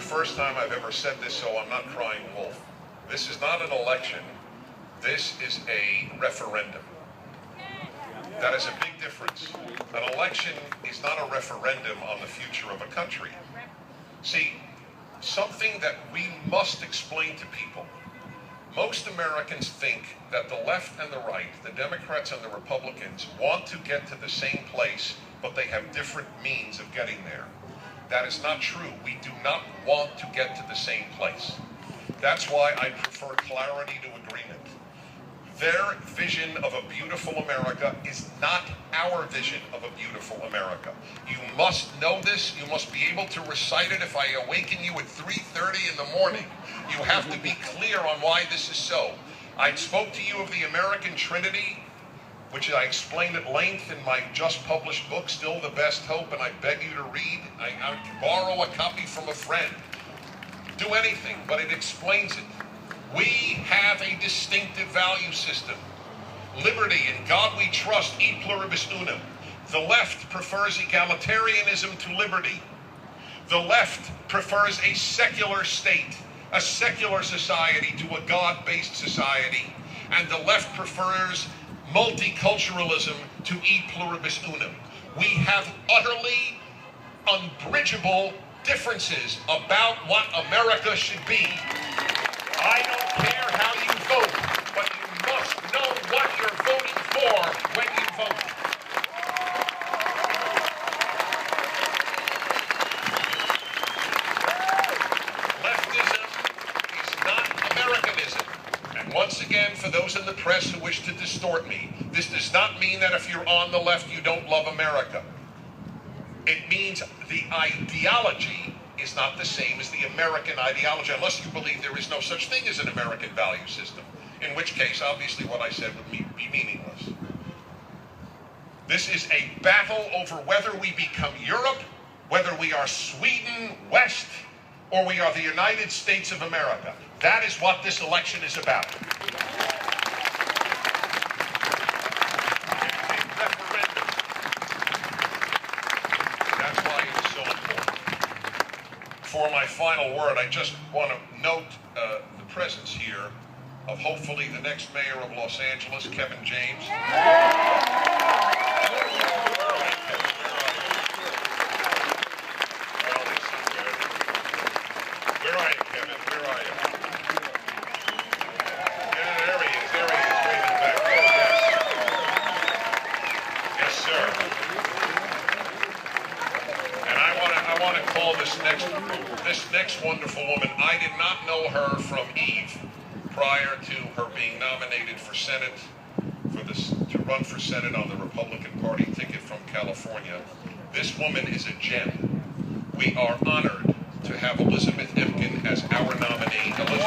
first time I've ever said this, so I'm not crying wolf. This is not an election. This is a referendum. That is a big difference. An election is not a referendum on the future of a country. See, something that we must explain to people. Most Americans think that the left and the right, the Democrats and the Republicans, want to get to the same place, but they have different means of getting there. That is not true. We do not want to get to the same place. That's why I prefer clarity to agreement. Their vision of a beautiful America is not our vision of a beautiful America. You must know this. You must be able to recite it. If I awaken you at 3:30 in the morning, you have to be clear on why this is so. I spoke to you of the American Trinity, which I explained at length in my just published book, Still the Best Hope, and I beg you to read. I borrow a copy from a friend. Do anything, but it explains it. We have a distinctive value system. Liberty, in God we trust, e pluribus unum. The left prefers egalitarianism to liberty. The left prefers a secular state, a secular society to a God-based society. And the left prefers multiculturalism to e pluribus unum. We have utterly unbridgeable differences about what America should be. I don't care how you vote, but you must know what you're voting for when you vote. Leftism is not Americanism. And once again, for those in the press who wish to distort me, this does not mean that if you're on the left, you don't love America. It means the ideology is not the same as the American ideology, unless you believe there is no such thing as an American value system, in which case, obviously, what I said would be meaningless. This is a battle over whether we become Europe, whether we are Sweden, West, or we are the United States of America. That is what this election is about. For my final word, I just want to note the presence here of hopefully the next mayor of Los Angeles, Kevin James. Where are you, Kevin? Where are you? Yeah, there he is. There he is, waving back there. Yes. Yes, sir. I want to call this next wonderful woman. I did not know her from Eve prior to her being nominated for Senate, to run for Senate on the Republican Party ticket from California. This woman is a gem. We are honored to have Elizabeth Emken as our nominee. Elizabeth.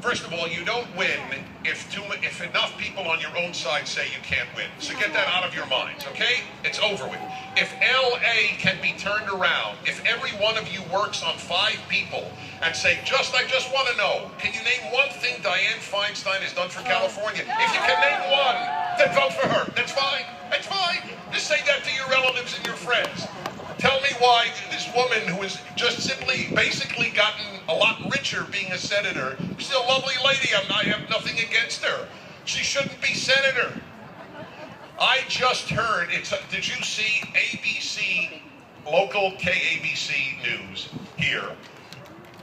First of all, you don't win if enough people on your own side say you can't win. So get that out of your minds, okay? It's over with. If LA can be turned around, if every one of you works on 5 people and say, I just want to know, can you name one thing Diane Feinstein has done for California? If you can name one, then vote for her. That's fine. That's fine. Just say that to your relatives and your friends. Tell me why this woman who has just simply, basically gotten a lot richer being a senator, she's a lovely lady, I have nothing against her. She shouldn't be senator. I just heard, did you see ABC, local KABC News here,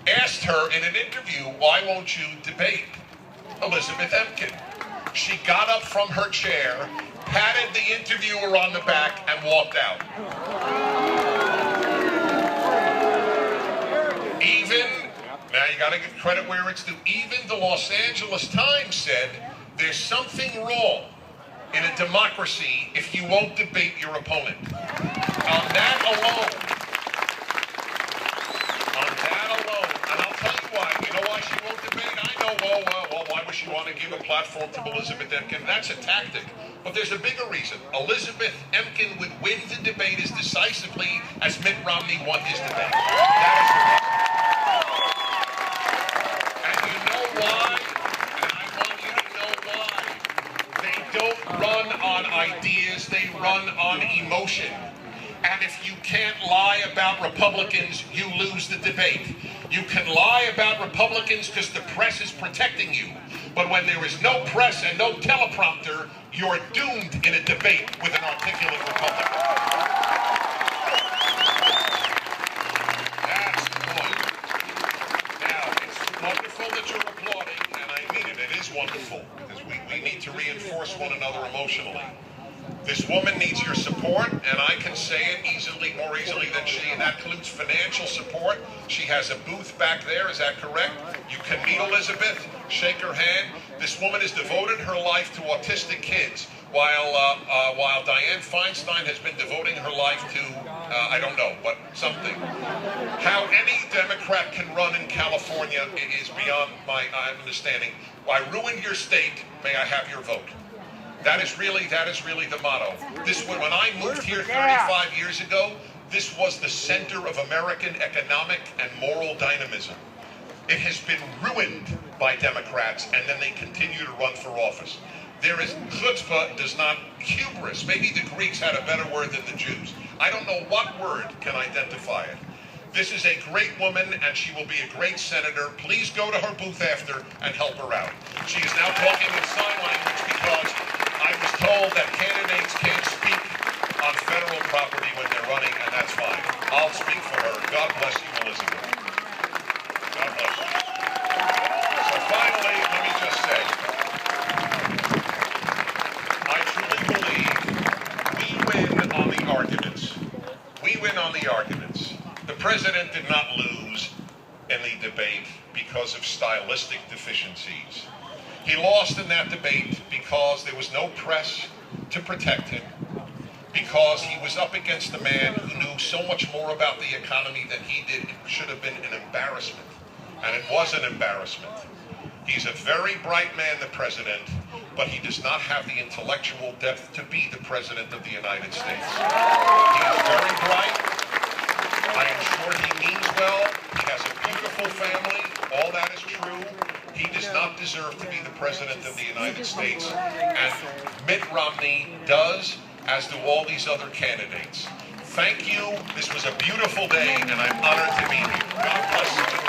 asked her in an interview, why won't you debate Elizabeth Emken? She got up from her chair, patted the interviewer on the back, and walked out. Now you got to give credit where it's due. Even the Los Angeles Times said there's something wrong in a democracy if you won't debate your opponent. On that alone, and I'll tell you why. You know why she won't debate? I know, well, why establish you want to give a platform to Elizabeth Emken. That's a tactic. But there's a bigger reason. Elizabeth Emken would win the debate as decisively as Mitt Romney won his debate. That is the reason. And you know why? And I want you to know why. They don't run on ideas, they run on emotion. And if you can't lie about Republicans, you lose the debate. You can lie about Republicans because the press is protecting you. But when there is no press and no teleprompter, you're doomed in a debate with an articulate Republican. That's the point. Now, it's wonderful that you're applauding, and I mean it. It is wonderful, because we need to reinforce one another emotionally. This woman needs your support, and I can say it more easily than she, and that includes financial support. She has a booth back there, is that correct? You can meet Elizabeth, shake her hand. This woman has devoted her life to autistic kids, while Diane Feinstein has been devoting her life to, I don't know, but something. How any Democrat can run in California is beyond my understanding. I ruined your state, may I have your vote? That is really the motto. When I moved here 35 years ago, this was the center of American economic and moral dynamism. It has been ruined by Democrats, and then they continue to run for office. There is chutzpah, does not hubris. Maybe the Greeks had a better word than the Jews. I don't know what word can identify it. This is a great woman, and she will be a great senator. Please go to her booth after and help her out. She is now talking in sign language because I was told that candidates can't speak on federal property when they're running, and that's fine. I'll speak for her. God bless you, Elizabeth. God bless you. So finally, let me just say, I truly believe we win on the arguments. We win on the arguments. The president did not lose in the debate because of stylistic deficiencies. He lost in that debate because there was no press to protect him, because he was up against a man who knew so much more about the economy than he did. It should have been an embarrassment, and it was an embarrassment. He's a very bright man, the president, but he does not have the intellectual depth to be the president of the United States. He is very bright. I am sure he means well. He has a beautiful family. All that is true. He does not deserve to be the president of the United States, and Mitt Romney does, as do all these other candidates. Thank you. This was a beautiful day, and I'm honored to be here. God bless you.